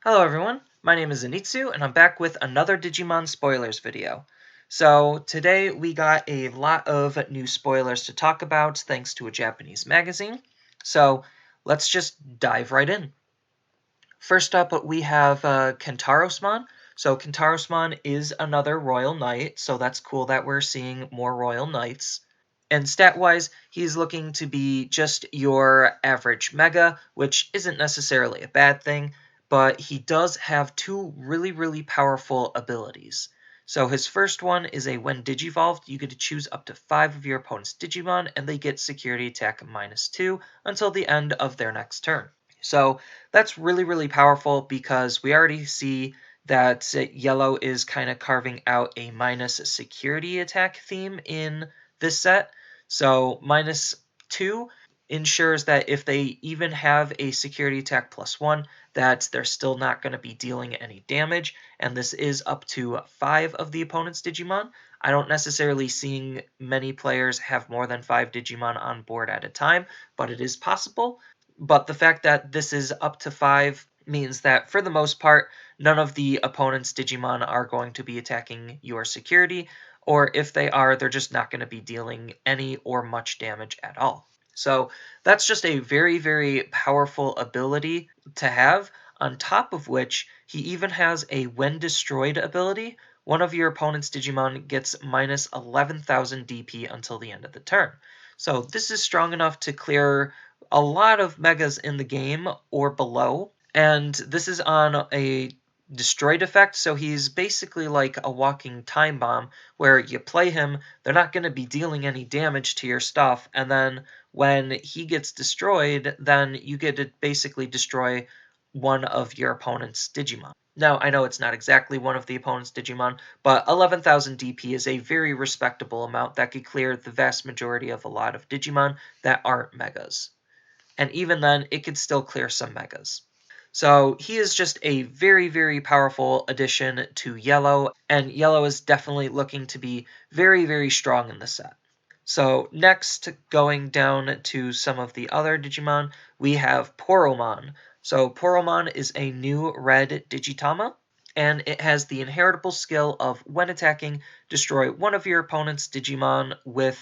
Hello everyone, my name is Anitsu and I'm back with another Digimon spoilers video. So today we got a lot of new spoilers to talk about thanks to a Japanese magazine. So let's just dive right in. First up we have Kentarosman. So Kentarosman is another Royal Knight, so that's cool that we're seeing more Royal Knights. And stat-wise, he's looking to be just your average Mega, which isn't necessarily a bad thing, but he does have two really powerful abilities. So his first one is a when Digivolved, you get to choose up to 5 of your opponent's Digimon, and they get security attack -2 until the end of their next turn. So that's really powerful because we already see that Yellow is kind of carving out a minus security attack theme in this set. So -2 ensures that if they even have a security attack +1, that they're still not going to be dealing any damage, and this is up to 5 of the opponent's Digimon. I don't necessarily see many players have more than 5 Digimon on board at a time, but it is possible. But the fact that this is up to 5 means that, for the most part, none of the opponent's Digimon are going to be attacking your security, or if they are, they're just not going to be dealing any or much damage at all. So that's just a very powerful ability to have, on top of which he even has a when destroyed ability. One of your opponent's Digimon gets minus 11,000 DP until the end of the turn. So this is strong enough to clear a lot of Megas in the game or below, and this is on a destroyed effect, so he's basically like a walking time bomb where you play him, they're not going to be dealing any damage to your stuff, and then when he gets destroyed, then you get to basically destroy one of your opponent's Digimon. Now, I know it's not exactly one of the opponent's Digimon, but 11,000 DP is a very respectable amount that could clear the vast majority of a lot of Digimon that aren't Megas. And even then, it could still clear some Megas. So he is just a very powerful addition to Yellow, and Yellow is definitely looking to be very strong in the set. So next, going down to some of the other Digimon, we have Poroman. So Poroman is a new red Digitama, and it has the inheritable skill of, when attacking, destroy one of your opponent's Digimon with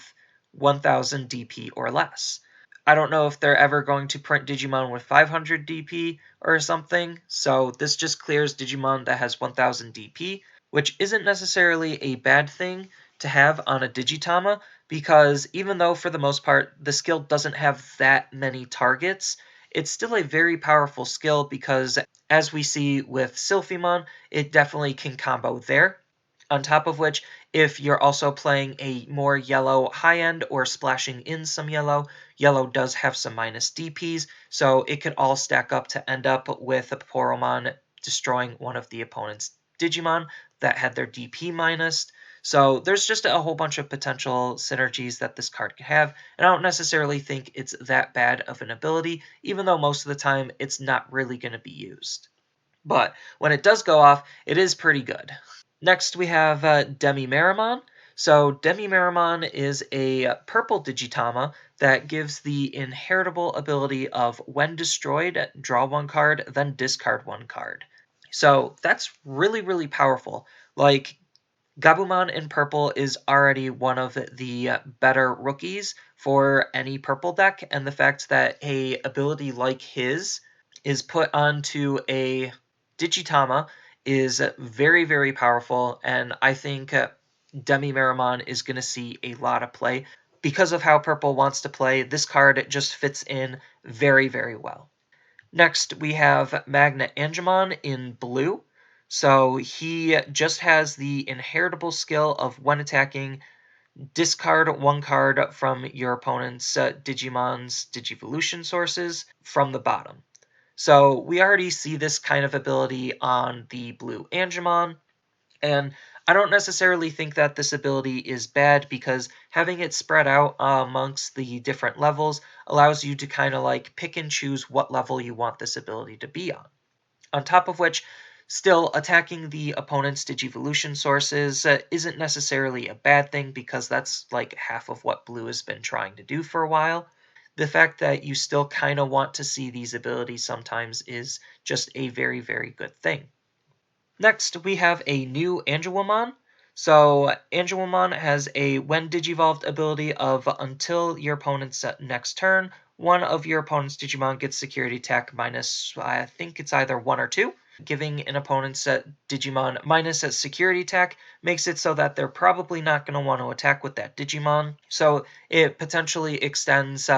1000 DP or less. I don't know if they're ever going to print Digimon with 500 DP or something, so this just clears Digimon that has 1000 DP, which isn't necessarily a bad thing to have on a Digitama, because even though for the most part the skill doesn't have that many targets, it's still a very powerful skill because, as we see with Flymon, it definitely can combo there. On top of which, if you're also playing a more yellow high-end or splashing in some yellow, yellow does have some minus DPs, so it could all stack up to end up with a Poroman destroying one of the opponent's Digimon that had their DP minus. So there's just a whole bunch of potential synergies that this card can have, and I don't necessarily think it's that bad of an ability, even though most of the time it's not really going to be used. But when it does go off, it is pretty good. Next, we have Demi Maramon. So Demi Maramon is a purple Digitama that gives the inheritable ability of, when destroyed, draw one card, then discard one card. So that's really powerful. Like, Gabumon in purple is already one of the better rookies for any purple deck, and the fact that a ability like his is put onto a Digitama is very powerful, and I think Demi Maramon is going to see a lot of play. Because of how purple wants to play, this card just fits in very well. Next, we have Magna Angelmon in blue. So he just has the inheritable skill of, when attacking, discard one card from your opponent's Digimon's Digivolution sources from the bottom. So we already see this kind of ability on the blue Angelmon, and I don't necessarily think that this ability is bad, because having it spread out amongst the different levels allows you to kind of like pick and choose what level you want this ability to be on. On top of which, still attacking the opponent's Digivolution sources isn't necessarily a bad thing, because that's like half of what blue has been trying to do for a while. the fact that you still kind of want to see these abilities sometimes is just a very, very good thing. Next, we have a new Angelmon. So Angelmon has a when Digivolved ability of until your opponent's next turn, one of your opponent's Digimon gets security attack minus, I think it's either 1 or 2. Giving an opponent's Digimon minus a security attack makes it so that they're probably not going to want to attack with that Digimon. So it potentially extends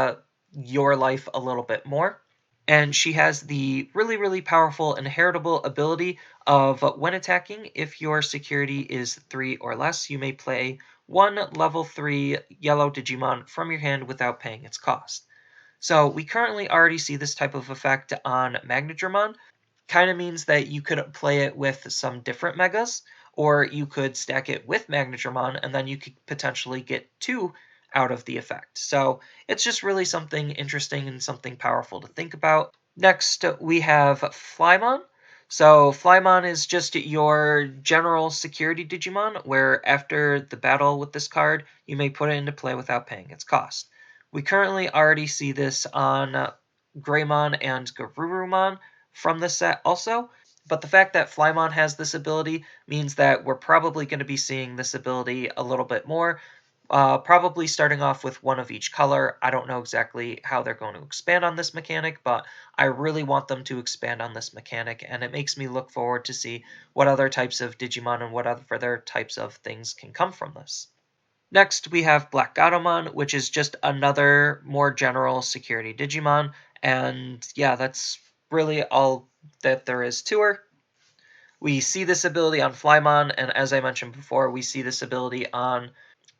your life a little bit more. And she has the really, really powerful inheritable ability of when attacking, if your security is 3 or less, you may play one level 3 yellow Digimon from your hand without paying its cost. So we currently already see this type of effect on Magna. Kind of means that you could play it with some different megas, or you could stack it with Magna, and then you could potentially get 2 out of the effect. So it's just really something interesting and something powerful to think about. Next, we have Flymon. So Flymon is just your general security Digimon, where after the battle with this card, you may put it into play without paying its cost. We currently already see this on Greymon and Garurumon from this set also, but the fact that Flymon has this ability means that we're probably going to be seeing this ability a little bit more, probably starting off with one of each color. I don't know exactly how they're going to expand on this mechanic, but I really want them to expand on this mechanic, and it makes me look forward to see what other types of Digimon and what other types of things can come from this. Next, we have Black Gatomon, which is just another more general security Digimon, and yeah, that's really all that there is to her. We see this ability on Flymon, and as I mentioned before, we see this ability on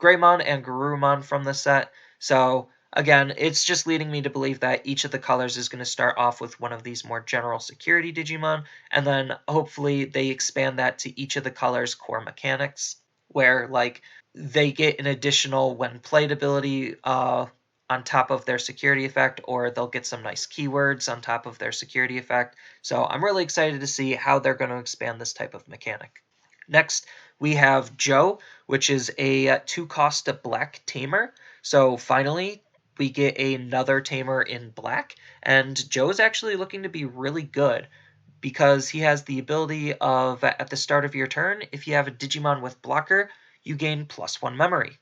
Greymon and Garurumon from the set. So again, it's just leading me to believe that each of the colors is going to start off with one of these more general security Digimon, and then hopefully they expand that to each of the colors' core mechanics, where like they get an additional when played ability on top of their security effect, or they'll get some nice keywords on top of their security effect. So I'm really excited to see how they're going to expand this type of mechanic. Next, we have Joe, which is a 2-cost black tamer. So finally, we get another tamer in black, and Joe is actually looking to be really good because he has the ability of, at the start of your turn, if you have a Digimon with blocker, you gain +1 memory.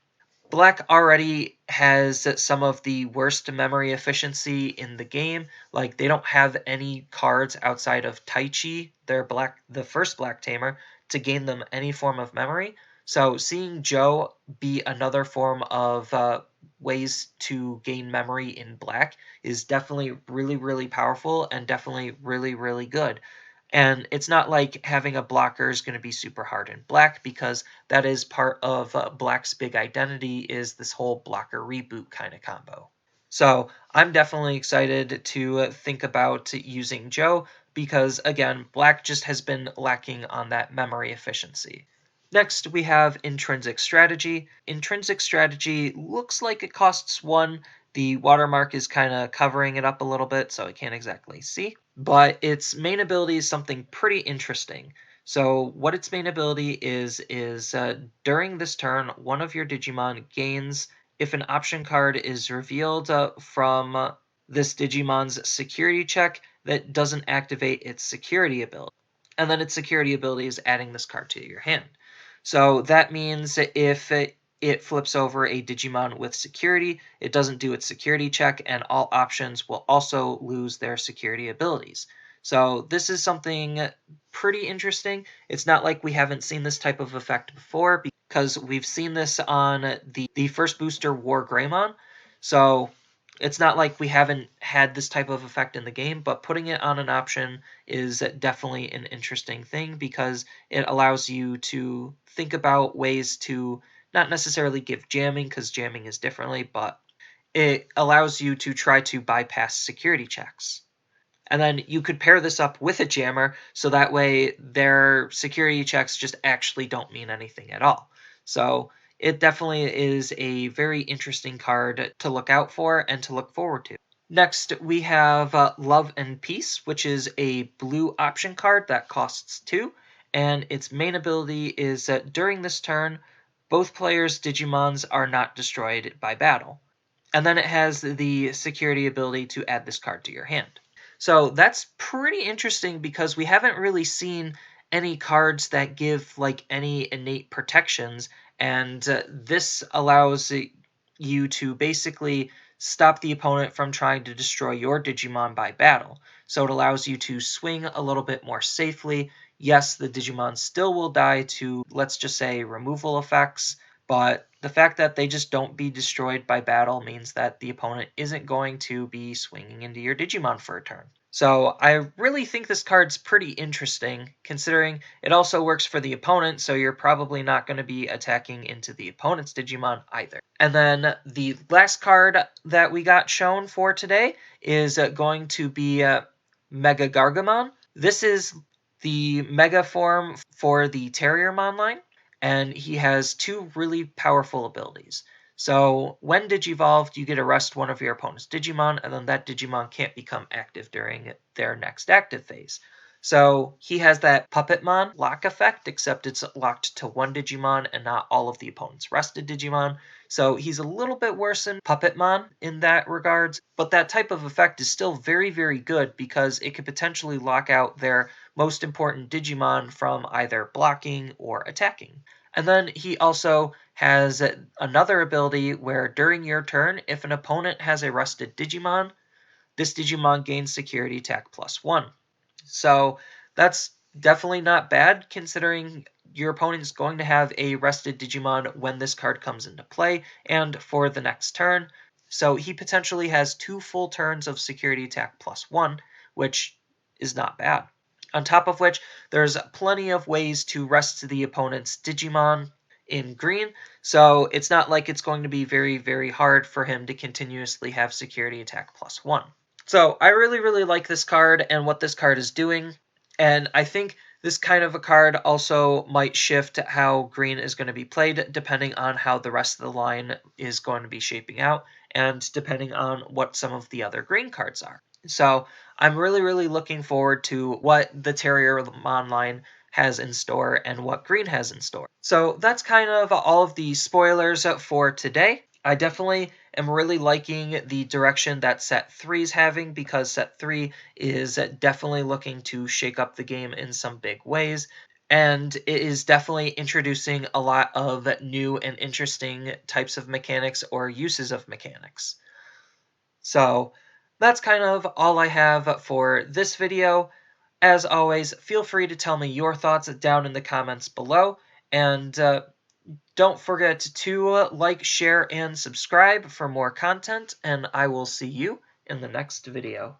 Black already has some of the worst memory efficiency in the game. Like, they don't have any cards outside of Taichi, the first black tamer, to gain them any form of memory. So seeing Joe be another form of ways to gain memory in black is definitely really, really powerful and definitely really, really good. And it's not like having a blocker is going to be super hard in black, because that is part of black's big identity, is this whole blocker reboot kind of combo. So I'm definitely excited to think about using Joe, because again, black just has been lacking on that memory efficiency. Next, we have Intrinsic Strategy. Intrinsic Strategy looks like it costs 1. The watermark is kind of covering it up a little bit, so I can't exactly see. But its main ability is something pretty interesting. So what its main ability is during this turn, one of your Digimon gains if an option card is revealed from this Digimon's security check that doesn't activate its security ability. And then its security ability is adding this card to your hand. So that means if it flips over a Digimon with security, it doesn't do its security check, and all options will also lose their security abilities. So this is something pretty interesting. It's not like we haven't seen this type of effect before, because we've seen this on the first booster War Greymon. So it's not like we haven't had this type of effect in the game, but putting it on an option is definitely an interesting thing, because it allows you to think about ways to not necessarily give jamming, because jamming is differently, but it allows you to try to bypass security checks. And then you could pair this up with a jammer, so that way their security checks just actually don't mean anything at all. So it definitely is a very interesting card to look out for and to look forward to. Next, we have Love and Peace, which is a blue option card that costs 2, and its main ability is that during this turn, both players' Digimons are not destroyed by battle. and then it has the security ability to add this card to your hand. So that's pretty interesting because we haven't really seen any cards that give like any innate protections, and this allows you to basically stop the opponent from trying to destroy your Digimon by battle. So it allows you to swing a little bit more safely. Yes, the Digimon still will die to, let's just say, removal effects, but the fact that they just don't be destroyed by battle means that the opponent isn't going to be swinging into your Digimon for a turn. So I really think this card's pretty interesting, considering it also works for the opponent, so you're probably not going to be attacking into the opponent's Digimon either. And then the last card that we got shown for today is going to be Mega Gargamon. This is the Mega form for the Terriermon line, and he has two really powerful abilities. So when Digivolved, you get to rest one of your opponent's Digimon, and then that Digimon can't become active during their next active phase. So he has that Puppetmon lock effect, except it's locked to one Digimon and not all of the opponent's rested Digimon. So he's a little bit worse than Puppetmon in that regards, but that type of effect is still very, very good because it could potentially lock out their most important Digimon from either blocking or attacking. And then he also has another ability where during your turn, if an opponent has a rested Digimon, this Digimon gains security attack +1. So that's definitely not bad considering your opponent is going to have a rested Digimon when this card comes into play and for the next turn. So he potentially has 2 full turns of security attack +1, which is not bad. On top of which, there's plenty of ways to rest the opponent's Digimon in green, so it's not like it's going to be very, very hard for him to continuously have security attack +1. So I really, really like this card and what this card is doing, and I think this kind of a card also might shift how green is going to be played depending on how the rest of the line is going to be shaping out and depending on what some of the other green cards are. So I'm really, really looking forward to what the Terriermon line has in store and what green has in store. So that's kind of all of the spoilers for today. I definitely am really liking the direction that Set 3 is having because Set 3 is definitely looking to shake up the game in some big ways. And it is definitely introducing a lot of new and interesting types of mechanics or uses of mechanics. So that's kind of all I have for this video. As always, feel free to tell me your thoughts down in the comments below, and don't forget to like, share, and subscribe for more content, and I will see you in the next video.